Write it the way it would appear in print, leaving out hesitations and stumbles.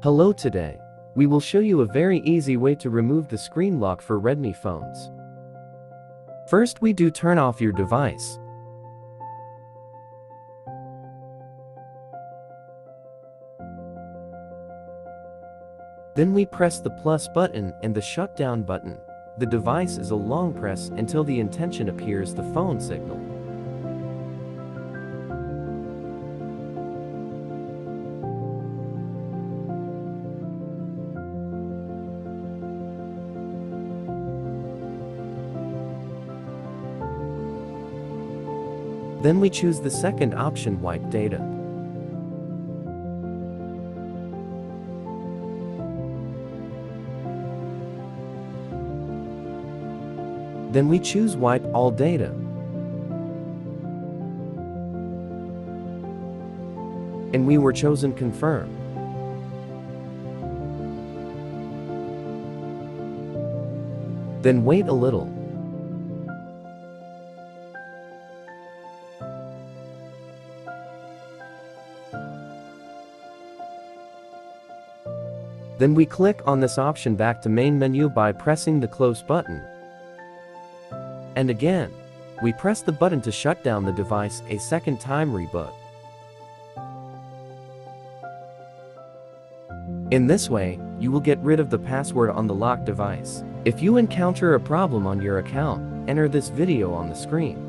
Hello, today we will show you a very easy way to remove the screen lock for Redmi phones. First we do turn off your device. Then we press the plus button and the shutdown button. The device is a long press until the intention appears the phone signal. Then we choose the second option, wipe data. Then we choose wipe all data. And we were chosen confirm. Then wait a little. Then we click on this option back to main menu by pressing the close button. And again, we press the button to shut down the device a second time, reboot. In this way, you will get rid of the password on the locked device. If you encounter a problem on your account, enter this video on the screen.